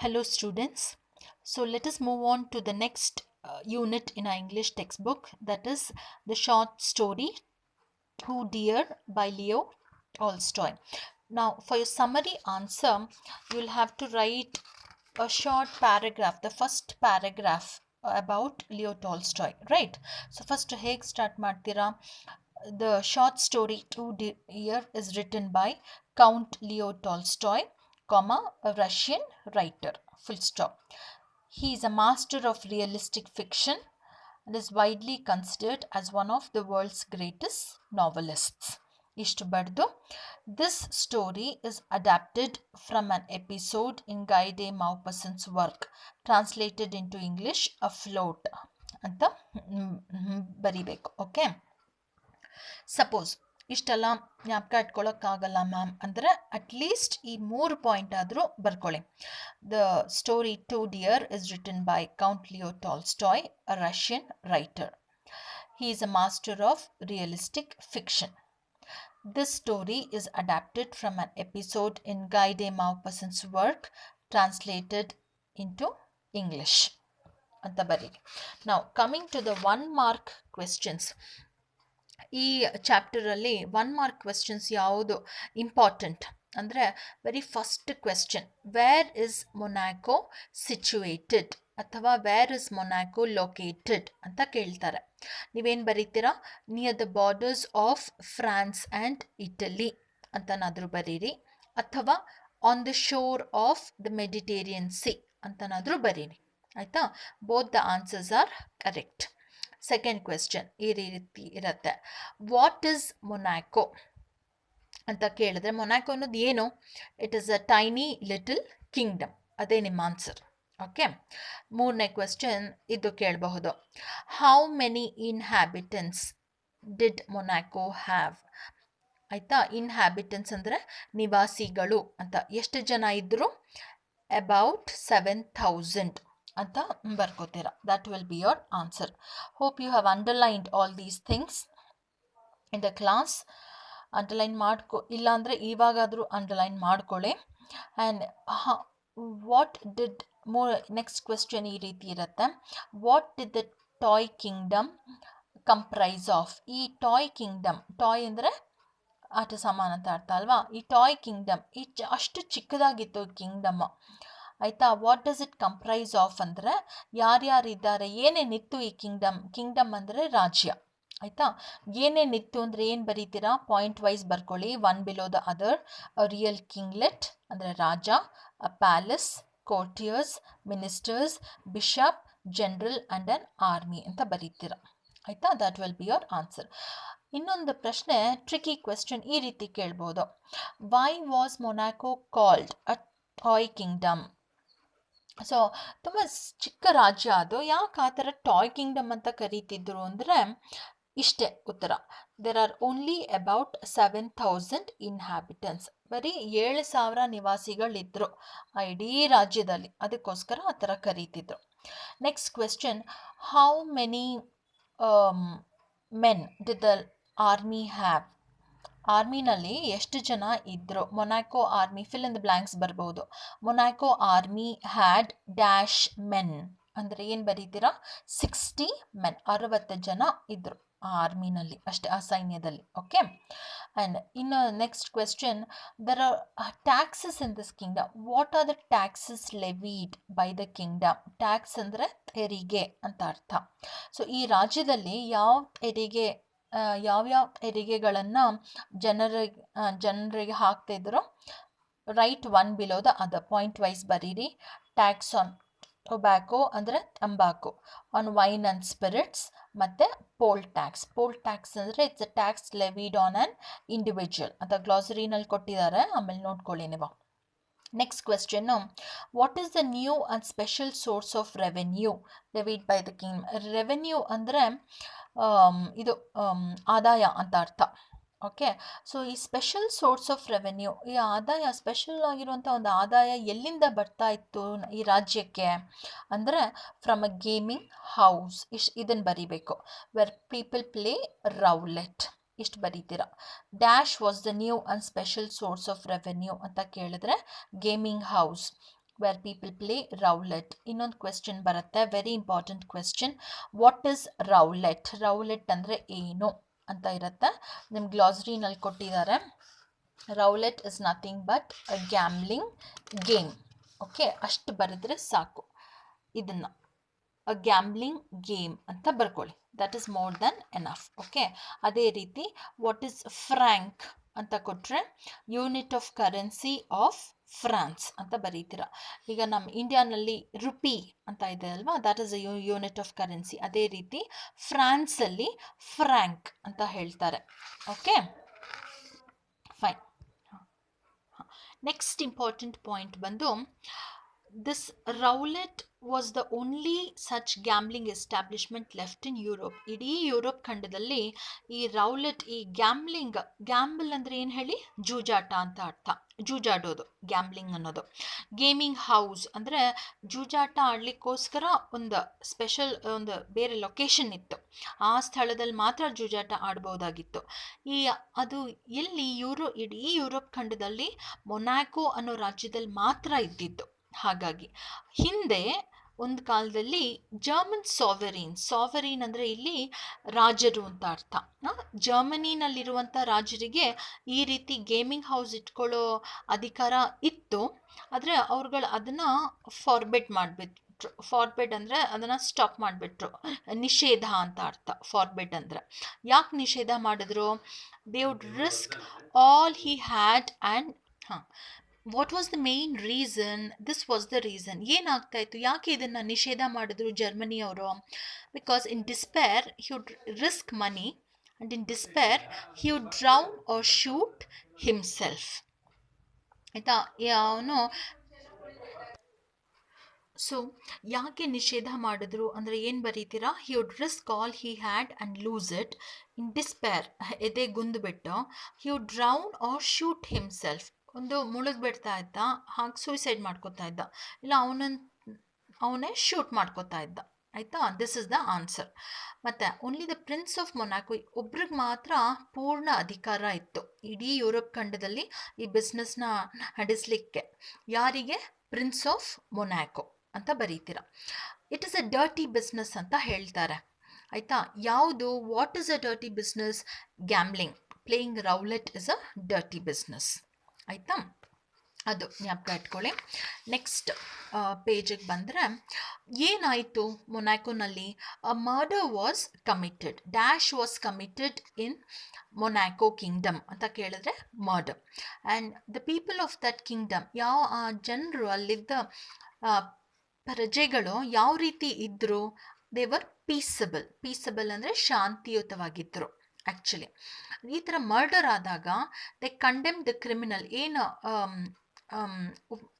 Hello students. So let us move on to the next unit in our English textbook, that is the short story Two Deer by Leo Tolstoy. Now for your summary answer, you will have to write a short paragraph, the first paragraph about Leo Tolstoy, right? So first ಹೇಗೆ start ಮಾಡ್ತೀರಾ? The short story Two Deer is written by Count Leo Tolstoy, comma, a Russian writer, full stop. He is a master of realistic fiction and is widely considered as one of the world's greatest novelists. ಇಷ್ಟು ಬರೆದು this story is adapted from an episode in Guy de Maupassant's work, translated into English, Afloat ಅಂತ ಬರಿಬೇಕು. Okay, suppose ಇಷ್ಟೆಲ್ಲ ಜ್ಞಾಪಕ ಇಟ್ಕೊಳ್ಳೋಕ್ಕಾಗಲ್ಲ ma'am ಅಂದರೆ at least ಈ 3 point ಆದರೂ ಬರ್ಕೊಳ್ಳಿ. The story too dear is written by count Leo Tolstoy, a Russian writer. He is a master of realistic fiction. This story is adapted from an episode in Guy de Maupassant's work, translated into English. ಅಂತ ಬರೀರಿ. Now coming to the 1 mark questions. ಈ ಚಾಪ್ಟರಲ್ಲಿ 1 mark questions ಯಾವುದು important ಅಂದರೆ, very first question, where is Monaco situated ಅಥವಾ where is Monaco located ಅಂತ ಕೇಳ್ತಾರೆ. ನೀವೇನು ಬರೀತೀರಾ? Near the borders of France and Italy ಅಂತನಾದರೂ ಬರೀರಿ, ಅಥವಾ on the shore of the Mediterranean sea ಅಂತನಾದರೂ ಬರೀರಿ. ಆಯಿತಾ? Both the answers are correct. Second question ಈ ರೀತಿ ಇರುತ್ತೆ, ವಾಟ್ ಇಸ್ ಮೊನಾಕೋ ಅಂತ ಕೇಳಿದ್ರೆ, ಮೊನಾಕೋ ಅನ್ನೋದು ಏನು? It is a tiny little kingdom. ಅದೇ ನಿಮ್ಮ ಆನ್ಸರ್. ಓಕೆ. ಮೂರನೇ ಕ್ವೆಶ್ಚನ್ ಇದು ಕೇಳಬಹುದು, how many inhabitants did Monaco have? ಆಯಿತಾ? ಇನ್ಹ್ಯಾಬಿಟೆಂಟ್ಸ್ ಅಂದರೆ ನಿವಾಸಿಗಳು ಅಂತ. ಎಷ್ಟು ಜನ ಇದ್ದರು? ಅಬೌಟ್ 7,000 ಅಂತ ಬರ್ಕೋತೀರಾ. That will be your answer. Hope you have underlined all these things in the class. Underline ಇಲ್ಲಾಂದರೆ ಇವಾಗಾದರೂ ಅಂಡರ್ಲೈನ್ ಮಾಡ್ಕೊಳ್ಳಿ. And what did next question ಈ ರೀತಿ ಇರುತ್ತೆ, what did the toy kingdom comprise of? ಈ ಟಾಯ್ ಕಿಂಗ್ಡಮ್, ಟಾಯ್ ಅಂದರೆ ಆಟ ಸಾಮಾನು ಅಂತ ಅರ್ಥ ಅಲ್ವಾ? ಈ ಟಾಯ್ ಕಿಂಗ್ಡಮ್ ಅಷ್ಟು ಚಿಕ್ಕದಾಗಿತ್ತು ಕಿಂಗ್ಡಮ್. ಆಯಿತಾ? What does it comprise of ಅಂದರೆ ಯಾರ್ಯಾರಿದ್ದಾರೆ, ಏನೇನಿತ್ತು ಈ ಕಿಂಗ್ಡಮ್ ಅಂದರೆ ರಾಜ್ಯ. ಆಯಿತಾ? ಏನೇನಿತ್ತು ಅಂದರೆ ಏನು ಬರೀತೀರಾ? ಪಾಯಿಂಟ್ ವೈಸ್ ಬರ್ಕೊಳ್ಳಿ, one below the other. A real kinglet ಅಂದರೆ ರಾಜ, a palace, courtiers, ministers, bishop, general and an army ಅಂತ ಬರೀತೀರ. ಆಯಿತಾ? That will be your answer. ಇನ್ನೊಂದು ಪ್ರಶ್ನೆ, ಟ್ರಿಕಿ ಕ್ವೆಶ್ಚನ್ ಈ ರೀತಿ ಕೇಳ್ಬೋದು, why was Monaco called a toy kingdom? So ತುಂಬ ಚಿಕ್ಕ ರಾಜ್ಯ ಅದು, ಯಾಕೆ ಆ ಥರ ಟಾಯ್ ಕಿಂಗ್ಡಮ್ ಅಂತ ಕರೀತಿದ್ರು ಅಂದರೆ ಇಷ್ಟೇ ಉತ್ತರ. There are only about 7,000 inhabitants. ಬರೀ 7,000 ನಿವಾಸಿಗಳಿದ್ರು ಆ ಇಡೀ ರಾಜ್ಯದಲ್ಲಿ, ಅದಕ್ಕೋಸ್ಕರ ಆ ಥರ ಕರೀತಿದ್ರು. Next question, how many men did the army have? ಆರ್ಮಿನಲ್ಲಿ ಎಷ್ಟು ಜನ ಇದ್ದರು? Monaco army, fill in the blanks ಬರ್ಬೋದು. Monaco army had dash men ಅಂದರೆ ಏನು ಬರೀತೀರಾ? 60 ಮೆನ್, 60 ಜನ ಇದ್ದರು ಆ ಆರ್ಮಿನಲ್ಲಿ, ಅಷ್ಟೇ, ಆ ಸೈನ್ಯದಲ್ಲಿ. ಓಕೆ. ಆ್ಯಂಡ್ ಇನ್ನು next question, there are taxes in this kingdom. What are the taxes levied by the kingdom? Tax ಅಂದರೆ ತೆರಿಗೆ ಅಂತ ಅರ್ಥ. ಸೊ ಈ ರಾಜ್ಯದಲ್ಲಿ ಯಾವ್ಯಾವ ತೆರಿಗೆಗಳನ್ನು ಜನರಿಗೆ ಹಾಕ್ತಿದ್ರು? Write one below the other, point wise ಬರೀರಿ. ಟ್ಯಾಕ್ಸ್ ಆನ್ ಟೊಬ್ಯಾಕೋ ಅಂದರೆ ತಂಬಾಕು, ಆನ್ ವೈನ್ ಆ್ಯಂಡ್ ಸ್ಪಿರಿಟ್ಸ್, ಮತ್ತು ಪೋಲ್ ಟ್ಯಾಕ್ಸ್. ಪೋಲ್ ಟ್ಯಾಕ್ಸ್ ಅಂದರೆ it's a tax levied on an individual ಅಂತ ಗ್ಲಾಸರಿನಲ್ಲಿ ಕೊಟ್ಟಿದ್ದಾರೆ, ಆಮೇಲೆ ನೋಡ್ಕೊಳ್ಳಿ ನೀವು. Next question, what is the new and special source of revenue levied by the king? Revenue ಅಂದರೆ ಇದು ಆದಾಯ ಅಂತ ಅರ್ಥ. ಓಕೆ. ಸೊ ಈ ಸ್ಪೆಷಲ್ ಸೋರ್ಸ್ ಆಫ್ ರೆವೆನ್ಯೂ, ಈ ಆದಾಯ, ಸ್ಪೆಷಲ್ ಆಗಿರುವಂಥ ಒಂದು ಆದಾಯ ಎಲ್ಲಿಂದ ಬರ್ತಾ ಇತ್ತು ಈ ರಾಜ್ಯಕ್ಕೆ ಅಂದರೆ, ಫ್ರಮ್ ಅ ಗೇಮಿಂಗ್ ಹೌಸ್. ಇದನ್ನು ಬರೀಬೇಕು, ವೆರ್ ಪೀಪಲ್ ಪ್ಲೇ ರೌಲೆಟ್. ಇಷ್ಟು ಬರೀತೀರ. Dash was the new and special source of revenue ಅಂತ ಕೇಳಿದ್ರೆ gaming house. where people play roulette. ಇನ್ನೊಂದು ಕ್ವೆಶ್ಚನ್ ಬರುತ್ತೆ, very important question. What is roulette? Roulette ಅಂದರೆ ಏನು ಅಂತ ಇರುತ್ತೆ. ನಿಮ್ಮ ಗ್ಲಾಸರಿನಲ್ಲಿ ಕೊಟ್ಟಿದ್ದಾರೆ. Roulette is nothing but a gambling game. Okay, ಅಷ್ಟು ಬರೆದ್ರೆ ಸಾಕು. ಇದನ್ನು ಅ ಗ್ಯಾಮ್ಲಿಂಗ್ ಗೇಮ್ ಅಂತ ಬರ್ಕೊಳ್ಳಿ. That is more than enough. Okay, ಅದೇ ರೀತಿ ವಾಟ್ ಈಸ್ ಫ್ರ್ಯಾಂಕ್ ಅಂತ ಕೊಟ್ಟರೆ unit of currency of France ಅಂತ ಬರೀತೀರ. ಈಗ ನಮ್ಮ ಇಂಡಿಯಾನಲ್ಲಿ ರುಪಿ ಅಂತ ಇದೆ ಅಲ್ವಾ, that is a unit of currency. ಅದೇ ರೀತಿ ಫ್ರಾನ್ಸಲ್ಲಿ ಫ್ರ್ಯಾಂಕ್ ಅಂತ ಹೇಳ್ತಾರೆ. Okay, fine. Next important point ಬಂದು, this roulette was the only such gambling establishment left in Europe. ಇಡೀ ಯುರೋಪ್ ಖಂಡದಲ್ಲಿ ಈ ರೌಲೆಟ್, ಈ ಗ್ಯಾಮ್ಲಿಂಗ್, ಗ್ಯಾಂಬಲ್ ಅಂದರೆ ಏನು ಹೇಳಿ, ಜೂಜಾಟ ಅಂತ ಅರ್ಥ. ಜೂಜಾಡೋದು, ಗ್ಯಾಮ್ಲಿಂಗ್ ಅನ್ನೋದು. ಗೇಮಿಂಗ್ ಹೌಸ್ ಅಂದರೆ ಜೂಜಾಟ ಆಡಲಿಕ್ಕೋಸ್ಕರ ಒಂದು ಸ್ಪೆಷಲ್ ಒಂದು ಬೇರೆ ಲೊಕೇಶನ್ ಇತ್ತು. ಆ ಸ್ಥಳದಲ್ಲಿ ಮಾತ್ರ ಜೂಜಾಟ ಆಡ್ಬೋದಾಗಿತ್ತು. ಅದು ಎಲ್ಲಿ, ಇಡೀ ಯುರೋಪ್ ಖಂಡದಲ್ಲಿ ಮೊನಾಕೋ ಅನ್ನೋ ರಾಜ್ಯದಲ್ಲಿ ಮಾತ್ರ ಇದ್ದಿತ್ತು. ಹಾಗಾಗಿ ಹಿಂದೆ ಒಂದು ಕಾಲದಲ್ಲಿ ಜರ್ಮನ್ ಸಾವರೀನ್ ಅಂದರೆ ಇಲ್ಲಿ ರಾಜರು ಅಂತ ಅರ್ಥ. ಜರ್ಮನಿನಲ್ಲಿರುವಂಥ ರಾಜರಿಗೆ ಈ ರೀತಿ ಗೇಮಿಂಗ್ ಹೌಸ್ ಇಟ್ಕೊಳ್ಳೋ ಅಧಿಕಾರ ಇತ್ತು. ಆದರೆ ಅವ್ರುಗಳು ಅದನ್ನು ಫಾರ್ಬಿಡ್ ಮಾಡಿಬಿಟ್ರು. ಫಾರ್ಬಿಡ್ ಅಂದರೆ ಅದನ್ನು ಸ್ಟಾಪ್ ಮಾಡಿಬಿಟ್ರು, ನಿಷೇಧ ಅಂತ ಅರ್ಥ. ಫಾರ್ಬಿಡ್ ಅಂದರೆ ಯಾಕೆ ನಿಷೇಧ ಮಾಡಿದ್ರು? They would risk all he had and what was the main reason? This was the reason. ಏನಾಗ್ತಾ ಇತ್ತು, ಯಾಕೆ ಇದನ್ನು ನಿಷೇಧ ಮಾಡಿದ್ರು ಜರ್ಮನಿಯವರು? Because in despair he would risk money and in despair he would drown or shoot himself. ಆಯಿತಾ? ಅವನು so ಯಾಕೆ ನಿಷೇಧ ಮಾಡಿದ್ರು ಅಂದರೆ ಏನು ಬರೀತೀರಾ? He would risk all he had and lose it. In despair, ಎದೆಗುಂದುಬಿಟ್ಟು, he would drown or shoot himself, ಒಂದು ಮುಳುಗ್ಬಿಡ್ತಾ ಇದ್ದ, ಹಾಗೆ ಸೂಸೈಡ್ ಮಾಡ್ಕೋತಾ ಇದ್ದ, ಇಲ್ಲ ಅವನೇ ಶೂಟ್ ಮಾಡ್ಕೋತಾ ಇದ್ದ. ಆಯಿತಾ? This is the answer. ಮತ್ತು only the prince of Monaco, ಒಬ್ರಿಗೆ ಮಾತ್ರ ಪೂರ್ಣ ಅಧಿಕಾರ ಇತ್ತು ಇಡೀ ಯುರೋಪ್ ಖಂಡದಲ್ಲಿ ಈ ಬಿಸ್ನೆಸ್ನ ನಡೆಸಲಿಕ್ಕೆ. ಯಾರಿಗೆ? ಪ್ರಿನ್ಸ್ ಆಫ್ ಮೊನಾಕೋ ಅಂತ ಬರೀತೀರ. It is a dirty business ಅಂತ ಹೇಳ್ತಾರೆ. ಆಯಿತಾ? ಯಾವುದು? What is a dirty business? Gambling, playing roulette is a dirty business. ಆಯಿತಾ? ಅದು ಜ್ಞಾಪಕ ಇಟ್ಕೊಳ್ಳಿ. ನೆಕ್ಸ್ಟ್ ಪೇಜಿಗೆ ಬಂದರೆ ಏನಾಯಿತು ಮೊನಾಕೋನಲ್ಲಿ? A murder was committed. Dash was committed in Monaco kingdom ಅಂತ ಕೇಳಿದ್ರೆ murder. And the people of that kingdom, ಯಾವ ಜನರು ಅಲ್ಲಿದ್ದ ಪ್ರಜೆಗಳು ಯಾವ ರೀತಿ ಇದ್ದರು? ದೇ ವರ್ ಪೀಸಬಲ್ ಅಂದರೆ ಶಾಂತಿಯುತವಾಗಿದ್ದರು. ಆ್ಯಕ್ಚುಲಿ ಈ ಥರ ಮರ್ಡರ್ ಆದಾಗ ದೇ ಕಂಡೆಮ್ ದ ಕ್ರಿಮಿನಲ್. ಏನು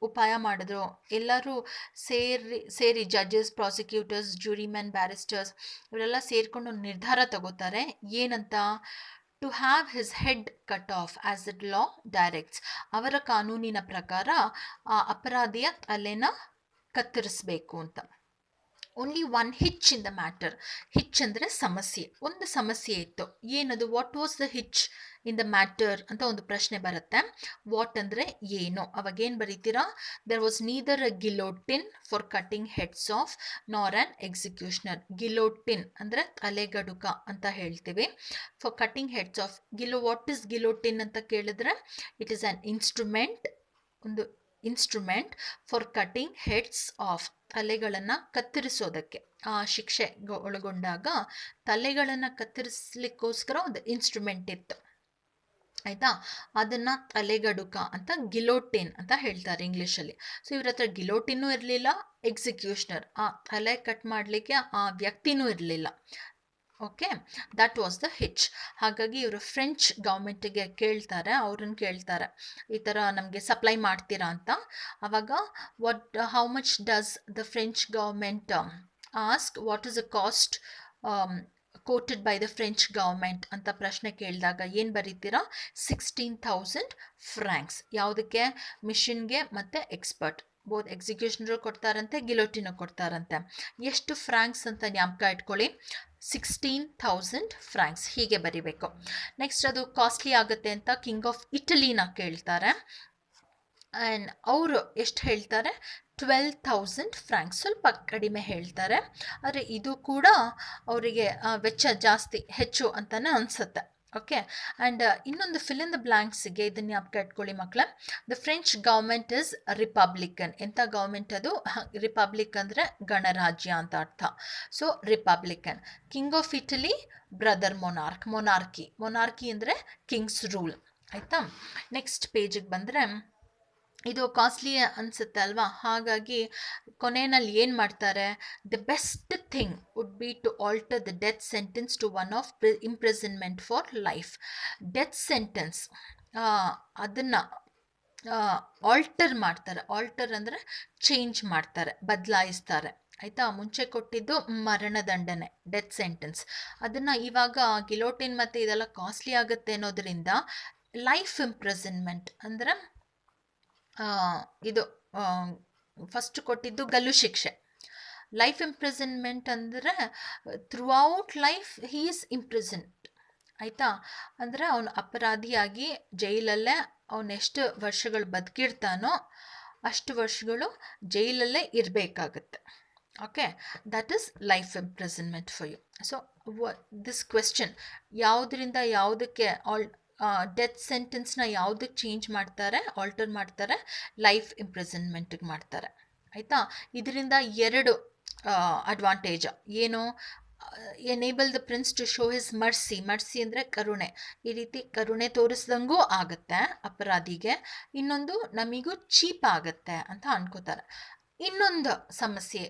ಉಪಾಯ ಮಾಡಿದ್ರು? ಎಲ್ಲರೂ ಸೇರಿ ಜಡ್ಜಸ್, ಪ್ರಾಸಿಕ್ಯೂಟರ್ಸ್, ಜ್ಯೂರಿಮೆನ್, ಬ್ಯಾರಿಸ್ಟರ್ಸ್ ಇವರೆಲ್ಲ ಸೇರಿಕೊಂಡು ನಿರ್ಧಾರ ತಗೋತಾರೆ. ಏನಂತ? To have his head cut off as it law directs. ಅವರ ಕಾನೂನಿನ ಪ್ರಕಾರ ಆ ಅಪರಾಧಿಯ ತಲೆನ ಕತ್ತರಿಸಬೇಕು ಅಂತ. Only one hitch in the matter. Hitch ಅಂದರೆ ಸಮಸ್ಯೆ. ಒಂದು ಸಮಸ್ಯೆ ಇತ್ತು. ಏನದು? What was the hitch in the matter ಅಂತ ಒಂದು ಪ್ರಶ್ನೆ ಬರುತ್ತೆ. ವಾಟ್ ಅಂದರೆ ಏನು? ಅವಾಗೇನು ಬರೀತೀರಾ? There was neither a guillotine for cutting heads off nor an executioner. Guillotine ಅಂದರೆ ತಲೆಗಡುಕ ಅಂತ ಹೇಳ್ತೀವಿ. For cutting heads off what is guillotine ಅಂತ ಕೇಳಿದ್ರೆ ಇಟ್ ಈಸ್ ಆ್ಯನ್ ಇನ್ಸ್ಟ್ರುಮೆಂಟ್, ಒಂದು instrument for cutting heads off, ತಲೆಗಳನ್ನು ಕತ್ತರಿಸೋದಕ್ಕೆ. ಆ ಶಿಕ್ಷೆ ಒಳಗೊಂಡಾಗ ತಲೆಗಳನ್ನು ಕತ್ತರಿಸಲಿಕ್ಕೋಸ್ಕರ ಒಂದು ಇನ್ಸ್ಟ್ರುಮೆಂಟ್ ಇತ್ತು. ಆಯಿತಾ? ಅದನ್ನು ತಲೆಗಡುಕ ಅಂತ ಗಿಲೋಟಿನ್ ಅಂತ ಹೇಳ್ತಾರೆ ಇಂಗ್ಲೀಷಲ್ಲಿ. ಸೊ ಇವ್ರ ಹತ್ರ ಗಿಲೋಟಿನೂ ಇರಲಿಲ್ಲ, ಎಕ್ಸಿಕ್ಯೂಷನರ್, ಆ ತಲೆ ಕಟ್ ಮಾಡಲಿಕ್ಕೆ ಆ ವ್ಯಕ್ತಿನೂ ಇರಲಿಲ್ಲ. Okay, that was the hitch. ಹಾಗಾಗಿ ಇವರು ಫ್ರೆಂಚ್ ಗೌರ್ಮೆಂಟಿಗೆ ಕೇಳ್ತಾರೆ, ಅವ್ರನ್ನ ಕೇಳ್ತಾರೆ ಈ ಥರ ನಮಗೆ ಸಪ್ಲೈ ಮಾಡ್ತೀರಾ ಅಂತ. ಆವಾಗ how much does the French government ask, what is the cost quoted by the French government ಅಂತ ಪ್ರಶ್ನೆ ಕೇಳಿದಾಗ ಏನು ಬರೀತೀರಾ? 16,000 ಫ್ರ್ಯಾಂಕ್ಸ್. ಯಾವುದಕ್ಕೆ? ಮಿಷನ್ಗೆ ಮತ್ತು ಎಕ್ಸ್ಪರ್ಟ್, ಬೋತ್ ಎಕ್ಸಿಕ್ಯೂಷನರು ಕೊಡ್ತಾರಂತೆ, ಗಿಲೋಟಿನೂ ಕೊಡ್ತಾರಂತೆ. ಎಷ್ಟು ಫ್ರ್ಯಾಂಕ್ಸ್ ಅಂತ ಜ್ಞಾಪಕ ಇಟ್ಕೊಳ್ಳಿ? 16,000 ಫ್ರ್ಯಾಂಕ್ಸ್. ಹೀಗೆ ಬರಿಬೇಕು. ನೆಕ್ಸ್ಟ್ ಅದು ಕಾಸ್ಟ್ಲಿ ಆಗುತ್ತೆ ಅಂತ ಕಿಂಗ್ ಆಫ್ ಇಟಲಿನ ಕೇಳ್ತಾರೆ. ಆ್ಯಂಡ್ ಅವರು ಎಷ್ಟು ಹೇಳ್ತಾರೆ? 12,000 ಫ್ರಾಂಕ್ಸ್. ಸ್ವಲ್ಪ ಕಡಿಮೆ ಹೇಳ್ತಾರೆ, ಆದರೆ ಇದು ಕೂಡ ಅವರಿಗೆ ವೆಚ್ಚ ಹೆಚ್ಚು ಅಂತಲೇ ಅನಿಸುತ್ತೆ. ಓಕೆ, ಆ್ಯಂಡ್ ಇನ್ನೊಂದು ಫಿಲ್ ಇನ್ ದ ಬ್ಲ್ಯಾಂಕ್ಸಿಗೆ ಇದನ್ನು ಜ್ಞಾಪಕ ಇಟ್ಕೊಳ್ಳಿ ಮಕ್ಕಳೇ. The French government is republican. ಎಂಥ ಗೌರ್ಮೆಂಟ್ ಅದು? ರಿಪಬ್ಲಿಕ್ ಅಂದರೆ ಗಣರಾಜ್ಯ ಅಂತ ಅರ್ಥ. So republican. King of Italy brother monarchy ಅಂದರೆ ಕಿಂಗ್ಸ್ ರೂಲ್. ಆಯಿತಾ? ನೆಕ್ಸ್ಟ್ ಪೇಜಿಗೆ ಬಂದರೆ, ಇದು ಕಾಸ್ಟ್ಲಿ ಅನಿಸುತ್ತೆ ಅಲ್ವಾ, ಹಾಗಾಗಿ ಕೊನೆಯಲ್ಲಿ ಏನು ಮಾಡ್ತಾರೆ? The best thing would be to alter the death sentence to one of imprisonment for life. Death sentence ಅದನ್ನು ಆಲ್ಟರ್ ಮಾಡ್ತಾರೆ. ಆಲ್ಟರ್ ಅಂದರೆ ಚೇಂಜ್ ಮಾಡ್ತಾರೆ, ಬದಲಾಯಿಸ್ತಾರೆ. ಆಯಿತಾ? ಮುಂಚೆ ಕೊಟ್ಟಿದ್ದು ಮರಣದಂಡನೆ, ಡೆತ್ ಸೆಂಟೆನ್ಸ್. ಅದನ್ನು ಇವಾಗ ಗಿಲೋಟಿನ್ ಮತ್ತು ಇದೆಲ್ಲ ಕಾಸ್ಟ್ಲಿ ಆಗುತ್ತೆ ಅನ್ನೋದ್ರಿಂದ ಲೈಫ್ ಇಂಪ್ರಿಸನ್ಮೆಂಟ್ ಅಂದರೆ ಇದು ಫಸ್ಟ್ ಕೊಟ್ಟಿದ್ದು ಗಲ್ಲು ಶಿಕ್ಷೆ. ಲೈಫ್ ಇಂಪ್ರಿಸನ್ಮೆಂಟ್ ಅಂದರೆ ಥ್ರೂಔಟ್ ಲೈಫ್ ಹೀ ಈಸ್ ಇಂಪ್ರಿಸನ್ಡ್. ಆಯಿತಾ? ಅಂದರೆ ಅವನು ಅಪರಾಧಿಯಾಗಿ ಜೈಲಲ್ಲೇ ಅವನೆಷ್ಟು ವರ್ಷಗಳು ಬದುಕಿರ್ತಾನೋ ಅಷ್ಟು ವರ್ಷಗಳು ಜೈಲಲ್ಲೇ ಇರಬೇಕಾಗತ್ತೆ. Okay, that is life imprisonment for you. So this question, ಯಾವುದರಿಂದ ಯಾವುದಕ್ಕೆ ಡೆತ್ ಸೆಂಟೆನ್ಸ್ನ ಯಾವುದಕ್ಕೆ ಚೇಂಜ್ ಮಾಡ್ತಾರೆ, ಆಲ್ಟರ್ ಮಾಡ್ತಾರೆ? ಲೈಫ್ ಇಂಪ್ರಿಸನ್ಮೆಂಟಿಗೆ ಮಾಡ್ತಾರೆ. ಆಯಿತಾ? ಇದರಿಂದ ಎರಡು ಅಡ್ವಾಂಟೇಜ್ ಏನು? Enable the prince to show his mercy ಅಂದರೆ ಕರುಣೆ. ಈ ರೀತಿ ಕರುಣೆ ತೋರಿಸ್ದಂಗೂ ಆಗುತ್ತೆ ಅಪರಾಧಿಗೆ. ಇನ್ನೊಂದು ನಮಗೂ ಚೀಪ್ ಆಗುತ್ತೆ ಅಂತ ಅನ್ಕೋತಾರೆ. ಇನ್ನೊಂದು ಸಮಸ್ಯೆ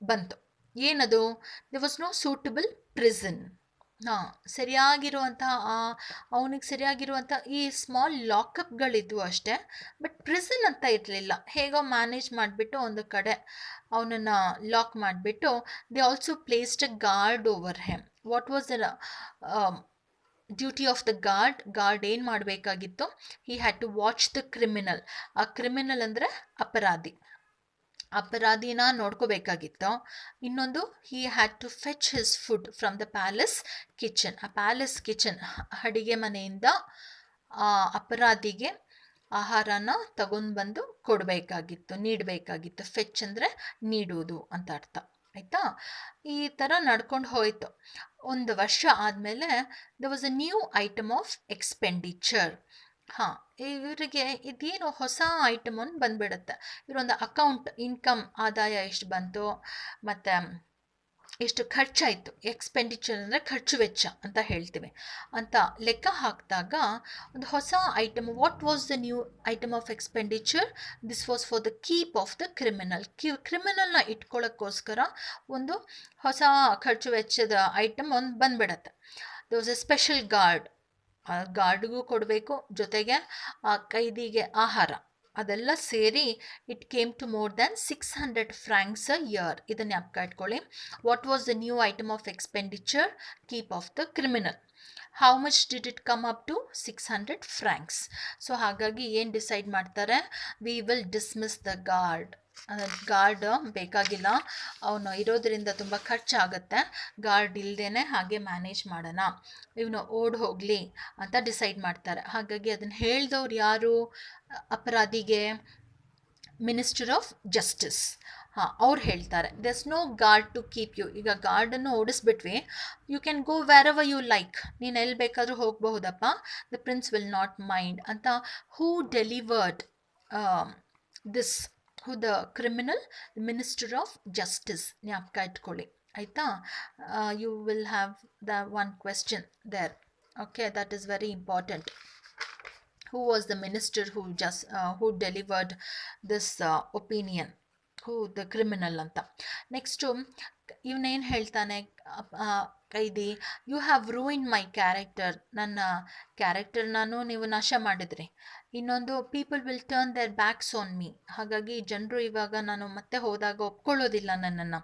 ಬಂತು. ಏನದು? They was no suitable prison. ಅವನಿಗೆ ಸರಿಯಾಗಿರುವಂಥ ಈ ಸ್ಮಾಲ್ ಲಾಕಪ್ಗಳಿದ್ವು ಅಷ್ಟೇ, ಬಟ್ ಪ್ರಿಸನ್ ಅಂತ ಇರಲಿಲ್ಲ. ಹೇಗೋ ಮ್ಯಾನೇಜ್ ಮಾಡಿಬಿಟ್ಟು ಒಂದು ಕಡೆ ಅವನನ್ನು ಲಾಕ್ ಮಾಡಿಬಿಟ್ಟು, they also placed a guard over him. What was the duty of the guard ಏನು ಮಾಡಬೇಕಾಗಿತ್ತು? He had to watch the criminal. ಆ ಕ್ರಿಮಿನಲ್ ಅಂದರೆ ಅಪರಾಧಿನ ನೋಡ್ಕೋಬೇಕಾಗಿತ್ತು. ಇನ್ನೊಂದು, he had to fetch his food from the palace kitchen. ಆ palace kitchen, ಅಡಿಗೆ ಮನೆಯಿಂದ ಅಪರಾಧಿಗೆ ಆಹಾರನ ತಗೊಂಡು ಬಂದು ನೀಡಬೇಕಾಗಿತ್ತು. ಫೆಚ್ ಅಂದರೆ ನೀಡುವುದು ಅಂತ ಅರ್ಥ. ಆಯಿತಾ? ಈ ಥರ ನಡ್ಕೊಂಡು ಹೋಯಿತು. ಒಂದು ವರ್ಷ ಆದಮೇಲೆ the was a new item of expenditure. ಇವರಿಗೆ ಇದೇನು ಹೊಸ ಐಟಮ್ ಒಂದು ಬಂದ್ಬಿಡುತ್ತೆ. ಇವರೊಂದು ಅಕೌಂಟ್, ಇನ್ಕಮ್, ಆದಾಯ ಎಷ್ಟು ಬಂತು ಮತ್ತು ಎಷ್ಟು ಖರ್ಚಾಯಿತು. ಎಕ್ಸ್ಪೆಂಡಿಚರ್ ಅಂದರೆ ಖರ್ಚು ವೆಚ್ಚ ಅಂತ ಹೇಳ್ತೀವಿ. ಅಂತ ಲೆಕ್ಕ ಹಾಕಿದಾಗ ಒಂದು ಹೊಸ item, what was the new item of expenditure? This was for the keep of the criminal. ಕ್ರಿಮಿನಲ್ನ ಇಟ್ಕೊಳ್ಳೋಕ್ಕೋಸ್ಕರ ಒಂದು ಹೊಸ ಖರ್ಚು ವೆಚ್ಚದ ಐಟಮ್ ಒಂದು ಬಂದ್ಬಿಡತ್ತೆ. ದ ವಾಸ್ ಎ ಸ್ಪೆಷಲ್ ಗಾರ್ಡ್ಗೂ ಕೊಡಬೇಕು, ಜೊತೆಗೆ ಆ ಕೈದಿಗೆ ಆಹಾರ, ಅದೆಲ್ಲ ಸೇರಿ it came to more than 600 francs a year. ಇದನ್ನು ಜ್ಞಾಪಕ ಇಟ್ಕೊಳ್ಳಿ. What was the new item of expenditure? Keep of the criminal. How much did it come up to? 600 francs. So ಹಾಗಾಗಿ ಏನು ಡಿಸೈಡ್ ಮಾಡ್ತಾರೆ? We will dismiss the guard ಬೇಕಾಗಿಲ್ಲ, ಅವನು ಇರೋದರಿಂದ ತುಂಬ ಖರ್ಚಾಗುತ್ತೆ, ಗಾರ್ಡ್ ಇಲ್ಲದೇ ಹಾಗೆ ಮ್ಯಾನೇಜ್ ಮಾಡೋಣ, ಇವನು ಹೋಗಲಿ ಅಂತ ಡಿಸೈಡ್ ಮಾಡ್ತಾರೆ. ಹಾಗಾಗಿ ಅದನ್ನು ಹೇಳಿದವ್ರು ಯಾರು? ಅಪರಾಧಿಗೆ ಮಿನಿಸ್ಟರ್ ಆಫ್ ಜಸ್ಟಿಸ್. ಅವ್ರು ಹೇಳ್ತಾರೆ, there's no guard to keep you. ಈಗ ಗಾರ್ಡನ್ನು ಓಡಿಸ್ಬಿಟ್ವಿ, you can go wherever you like, ನೀನು ಎಲ್ಲಿ ಬೇಕಾದರೂ ಹೋಗಬಹುದಪ್ಪ, the prince will not mind ಅಂತ. Who delivered this? The criminal, minister of justice. ಜ್ಞಾಪಕ ಇಟ್ಕೊಳ್ಳಿ. ಆಯಿತಾ? You will have the one question there. Okay, that is very important. Who was the minister who delivered this opinion? Who the criminal ಅಂತ. Next ಇವನೇನು ಹೇಳ್ತಾನೆ ಕೈದಿ? You have ruin my character. ನನ್ನ ಕ್ಯಾರೆಕ್ಟರ್ನೂ ನೀವು ನಾಶ ಮಾಡಿದ್ರಿ. ಇನ್ನೊಂದು, people will turn their backs on me. ಹಾಗಾಗಿ ಜನರು ಇವಾಗ ನಾನು ಮತ್ತೆ ಹೋದಾಗ ಒಪ್ಕೊಳ್ಳೋದಿಲ್ಲ, ನನ್ನನ್ನು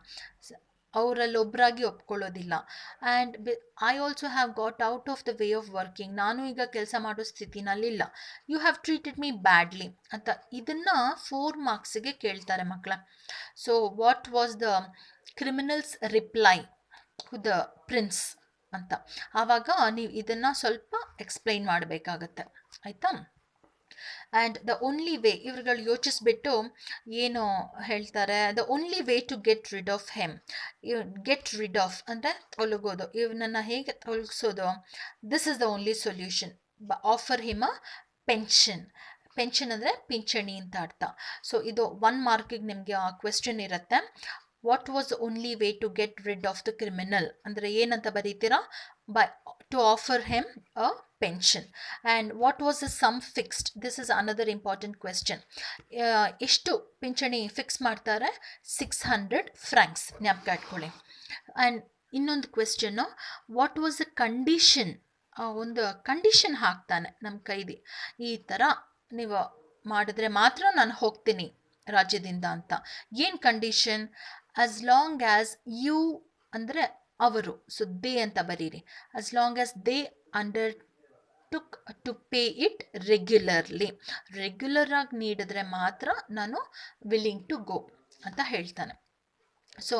ಅವರಲ್ಲೊಬ್ಬರಾಗಿ ಒಪ್ಕೊಳ್ಳೋದಿಲ್ಲ. And I also have got out of the way of working. ನಾನು ಈಗ ಕೆಲಸ ಮಾಡೋ ಸ್ಥಿತಿನಲ್ಲಿಲ್ಲ. You have treated me badly ಅಂತ. ಇದನ್ನು 4 ಮಾರ್ಕ್ಸಿಗೆ ಕೇಳ್ತಾರೆ ಮಕ್ಕಳ. So what was the criminal's reply to the prince ಅಂತ. ಆವಾಗ ನೀವು ಇದನ್ನು ಸ್ವಲ್ಪ ಎಕ್ಸ್ಪ್ಲೈನ್ ಮಾಡಬೇಕಾಗತ್ತೆ. ಆಯಿತಾ? ಆ್ಯಂಡ್ ದ ಓನ್ಲಿ ವೇ ಇವ್ರುಗಳು ಯೋಚಿಸ್ಬಿಟ್ಟು ಏನು ಹೇಳ್ತಾರೆ, the only way to get rid of him, get rid of ಅಂದರೆ ತೊಲಗೋದು, ಇವನನ್ನು ಹೇಗೆ ತೊಲಗಿಸೋದು, this is the only solution, offer him a pension. Pension ಅಂದರೆ ಪಿಂಚಣಿ ಅಂತ ಅರ್ಥ. ಸೊ ಇದು 1 ಮಾರ್ಕಿಗೆ ನಿಮಗೆ ಆ ಕ್ವೆಶ್ಚನ್ ಇರುತ್ತೆ. What was only way to get rid of the criminal ಅಂದರೆ ಏನಂತ ಬರೀತೀರಾ, by to offer him a pension. And what was the sum fixed, this is another important question. ಎಷ್ಟು ಪಿಂಚಣಿ ಫಿಕ್ಸ್ ಮಾಡ್ತಾರೆ, 600 ಫ್ರಾಂಕ್ಸ್, ಜ್ಞಾಪಕ ಇಟ್ಕೊಳ್ಳಿ. ಆ್ಯಂಡ್ ಇನ್ನೊಂದು ಕ್ವೆಶ್ಚನ್ನು, ವಾಟ್ ವಾಸ್ ದ ಕಂಡೀಷನ್, ಒಂದು ಕಂಡೀಷನ್ ಹಾಕ್ತಾನೆ ನಮ್ಮ ಕೈದಿ, ಈ ಥರ ನೀವು ಮಾಡಿದ್ರೆ ಮಾತ್ರ ನಾನು ಹೋಗ್ತೀನಿ ರಾಜ್ಯದಿಂದ ಅಂತ. ಏನು condition, as long as you ಅಂದರೆ ಅವರು, ಸೊ ದೇ ಅಂತ ಬರೀರಿ, as long as they undertook to pay it regularly, regular ಆಗಿ ನೀಡಿದ್ರೆ ಮಾತ್ರ ನಾನು ವಿಲ್ಲಿಂಗ್ ಟು ಗೋ ಅಂತ ಹೇಳ್ತಾನೆ. ಸೊ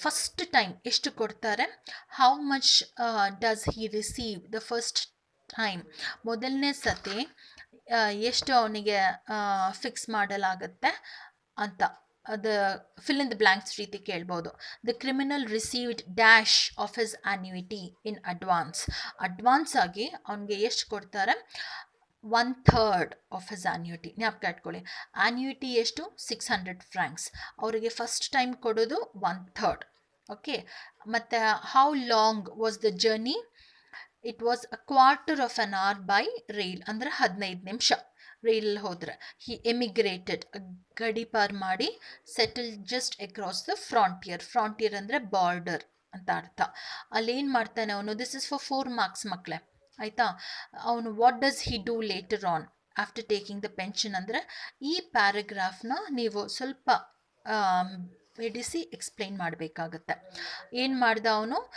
ಫಸ್ಟ್ ಟೈಮ್ ಎಷ್ಟು ಕೊಡ್ತಾರೆ, how much does he receive the first time, ಮೊದಲನೇ ಸತಿ ಎಷ್ಟು ಅವನಿಗೆ ಫಿಕ್ಸ್ ಮಾಡಲಾಗುತ್ತೆ ಅಂತ, ಅದು ಫಿಲ್ ಇನ್ ದ ಬ್ಲ್ಯಾಂಕ್ಸ್ ರೀತಿ ಕೇಳ್ಬೋದು. The criminal received dash of his annuity in advance, advance ಆಗಿ ಅವನಿಗೆ ಎಷ್ಟು ಕೊಡ್ತಾರೆ, 1/3 ಆಫ್ ಹಿಸ್ ಆ್ಯನ್ಯುಯಿಟಿ. ಜ್ಞಾಪಕ ಇಟ್ಕೊಳ್ಳಿ, ಆ್ಯನ್ಯುಯಿಟಿ ಎಷ್ಟು, 600 ಫ್ರಾಂಕ್ಸ್, ಅವರಿಗೆ ಫಸ್ಟ್ ಟೈಮ್ ಕೊಡೋದು 1/3. ಓಕೆ, ಮತ್ತು how long was the journey, it was a quarter of an hour by rail, ಅಂದರೆ 15 ನಿಮಿಷ ರೈಲಲ್ಲಿ ಹೋದರೆ. ಹಿ ಎಮಿಗ್ರೇಟೆಡ್, ಗಡಿ ಪಾರ್ ಮಾಡಿ, settle just across the frontier, frontier ಅಂದರೆ ಬಾರ್ಡರ್ ಅಂತ ಅರ್ಥ. ಅಲ್ಲೇನು ಮಾಡ್ತಾನೆ ಅವನು, ದಿಸ್ ಇಸ್ ಫಾರ್ 4 ಮಾರ್ಕ್ಸ್ ಮಕ್ಕಳೇ, ಆಯಿತಾ. ಅವನು what does he do later on after taking the pension ಅಂದರೆ, ಈ ಪ್ಯಾರಾಗ್ರಾಫ್ನ ನೀವು ಸ್ವಲ್ಪ ಬಿಡಿಸಿ ಎಕ್ಸ್ಪ್ಲೈನ್ ಮಾಡಬೇಕಾಗತ್ತೆ. ಏನು ಮಾಡ್ದ ಅವನು,